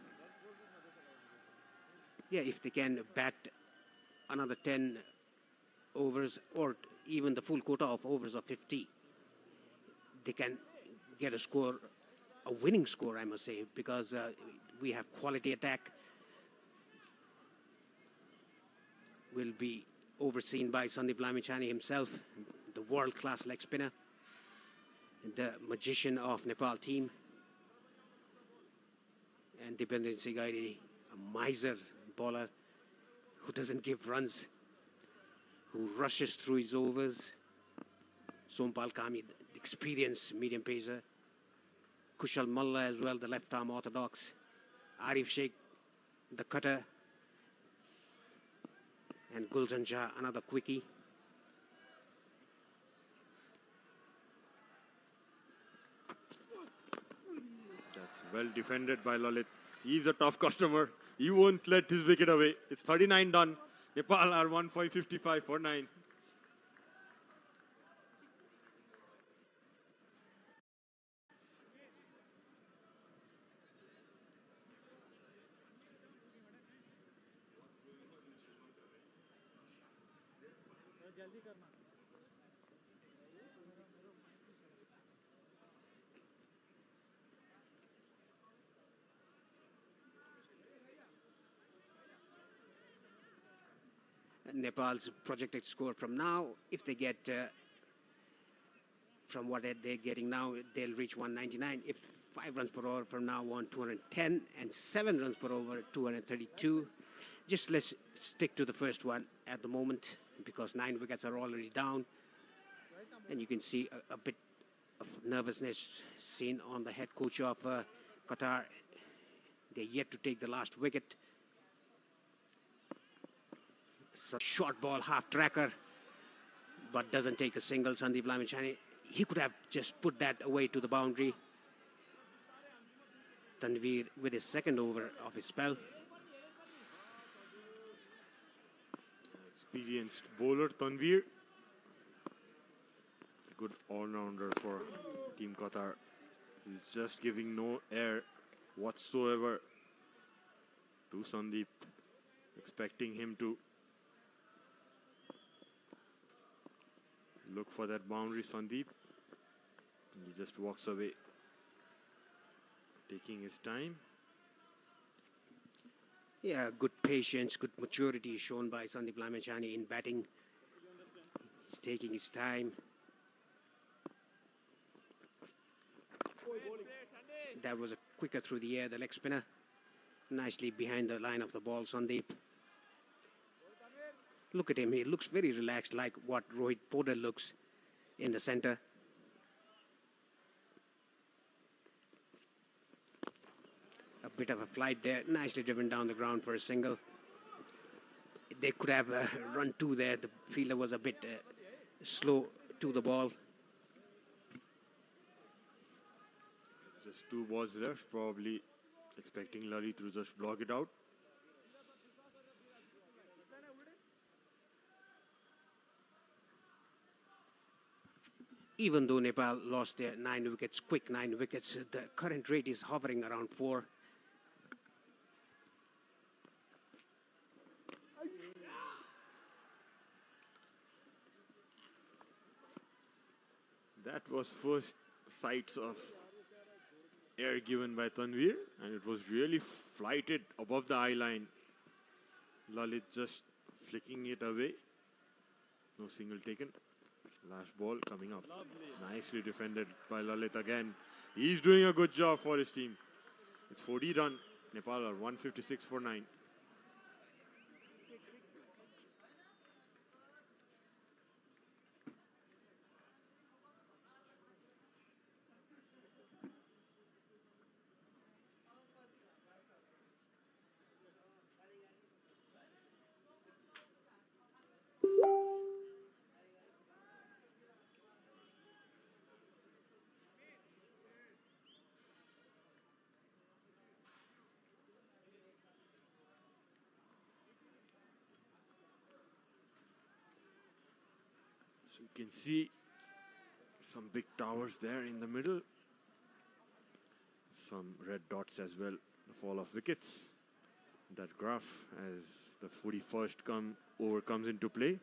Yeah, if they can bat another 10 overs or even the full quota of overs of 50, they can get a score, a winning score, I must say, because we have quality attack. Will be overseen by Sandeep Lamichhane himself, the world-class leg spinner, the magician of Nepal team. And Dipendra Sigaidi, a miser bowler who doesn't give runs, who rushes through his overs. Sompal Kami, the experienced medium pacer. Kushal Malla as well, the left-arm orthodox. Arif Sheikh, the cutter. And Gulzan Shah, another quickie. That's well defended by Lalit. He's a tough customer. He won't let his wicket away. It's 39 done. Nepal are 155 for 9. Nepal's projected score from now, if they get from what they're getting now, they'll reach 199. If 5 runs per over from now on, 210, and 7 runs per over, 232. Just let's stick to the first one at the moment, because 9 wickets are already down. And you can see a bit of nervousness seen on the head coach of Qatar. They're yet to take the last wicket. So short ball, half tracker, but doesn't take a single. Sandeep Lamichhane, he could have just put that away to the boundary. Tanveer with his 2nd over of his spell. Experienced bowler Tanveer. Good all-rounder for Team Qatar. He's just giving no air whatsoever to Sandeep, expecting him to look for that boundary. Sandeep, he just walks away, taking his time. Yeah, good patience, good maturity shown by Sandeep Lamichhane in batting. He's taking his time. That was a quicker through the air, the leg spinner. Nicely behind the line of the ball, Sandeep. Look at him, he looks very relaxed, like what Rohit Poder looks in the center. bit of a flight there. Nicely driven down the ground for a single. They could have run two there. The fielder was a bit slow to the ball. Just 2 balls left, probably expecting Lalit to just block it out. Even though Nepal lost their 9 wickets, quick 9 wickets, the current rate is hovering around 4. That was first sights of air given by Tanvir, and it was really flighted above the eye line. Lalit just flicking it away. No single taken. Last ball coming up. Nicely defended by Lalit again. He's doing a good job for his team. It's 40 run. Nepal are 156 for 9. So you can see some big towers there in the middle. Some red dots as well. The fall of wickets. That graph as the 41st over comes into play.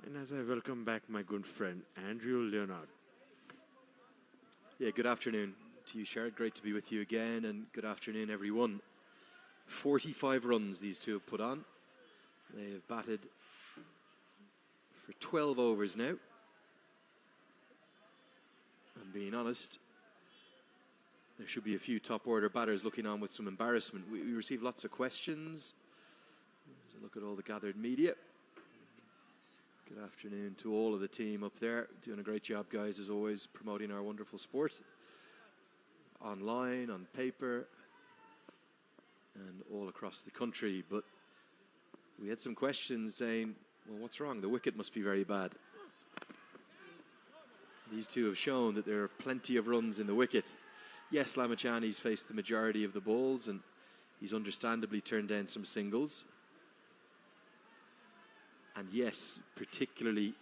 And as I welcome back my good friend Andrew Leonard. Yeah, good afternoon to you, Sherrod. Great to be with you again, and good afternoon, everyone. 45 runs these two have put on. They have batted for 12 overs now. And being honest, there should be a few top order batters looking on with some embarrassment. We received lots of questions. There's a look at all the gathered media. Good afternoon to all of the team up there. Doing a great job, guys, as always, promoting our wonderful sport. Online, on paper, and all across the country. But we had some questions saying, well, what's wrong? The wicket must be very bad. These two have shown that there are plenty of runs in the wicket. Yes, Lamachani's faced the majority of the balls, and he's understandably turned down some singles. And yes, particularly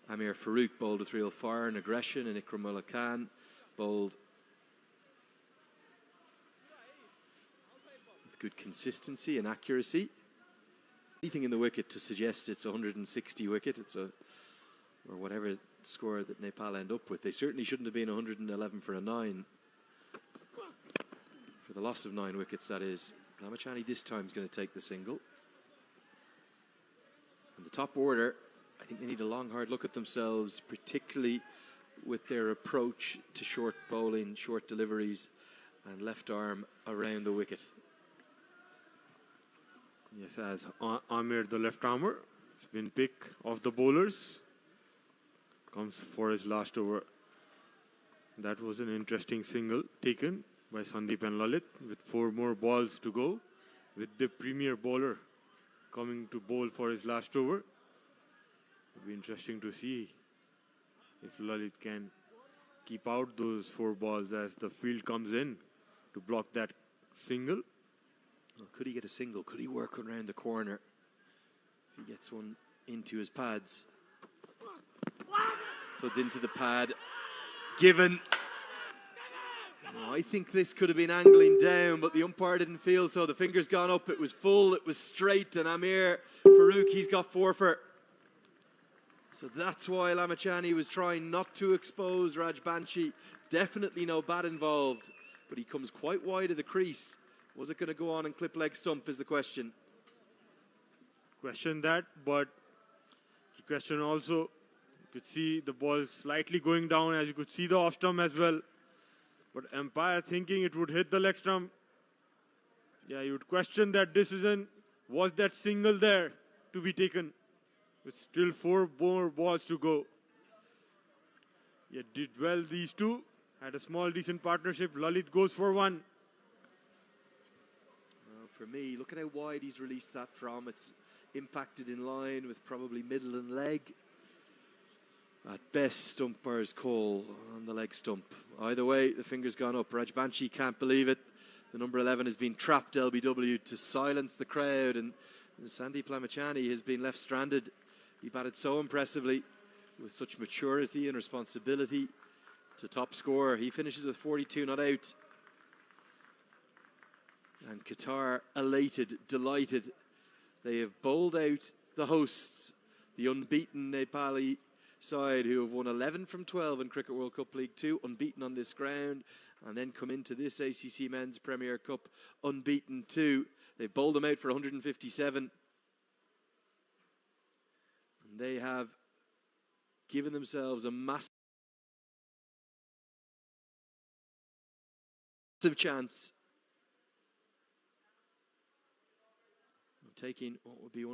Amir Farooq bowled with real fire and aggression, and Ikram Khan bowled with good consistency and accuracy. Anything in the wicket to suggest it's 160 wicket, or whatever score that Nepal end up with. They certainly shouldn't have been 111 for a 9. For the loss of 9 wickets, that is. Lamachani this time is going to take the single. And the top order, I think they need a long, hard look at themselves, particularly with their approach to short bowling, short deliveries, and left arm around the wicket. Yes, as Amir, the left armer, spin pick of the bowlers, comes for his last over. That was an interesting single taken by Sandeep and Lalit with 4 more balls to go, with the premier bowler coming to bowl for his last over. It'll be interesting to see if Lalit can keep out those 4 balls as the field comes in to block that single. Well, could he get a single? Could he work around the corner? If he gets one into his pads. So it's into the pad. Given. Oh, I think this could have been angling down, but the umpire didn't feel so. The finger's gone up. It was full. It was straight. And Amir Farooq, he's got 4 for. So that's why Lamachani was trying not to expose Raj Banshi. Definitely no bat involved. But he comes quite wide of the crease. Was it going to go on and clip leg stump is the question. Question that, but the question also, you could see the ball slightly going down, as you could see the off stump as well. But umpire thinking it would hit the leg stump. Yeah, you would question that decision. Was that single there to be taken? With still 4 more balls to go. Yeah, did well these two. Had a small decent partnership. Lalit goes for 1. for me. Look at how wide he's released that from. It's impacted in line with probably middle and leg. At best, umpire's call on the leg stump. Either way, the finger's gone up. Rajbanshi can't believe it. The number 11 has been trapped, LBW, to silence the crowd, and Sandeep Lamachani has been left stranded. He batted so impressively with such maturity and responsibility to top scorer. He finishes with 42 not out. And Qatar elated, delighted. They have bowled out the hosts, the unbeaten Nepali side, who have won 11 from 12 in Cricket World Cup League 2, unbeaten on this ground, and then come into this ACC Men's Premier Cup unbeaten too. They bowled them out for 157. And they have given themselves a massive chance of taking what would be one of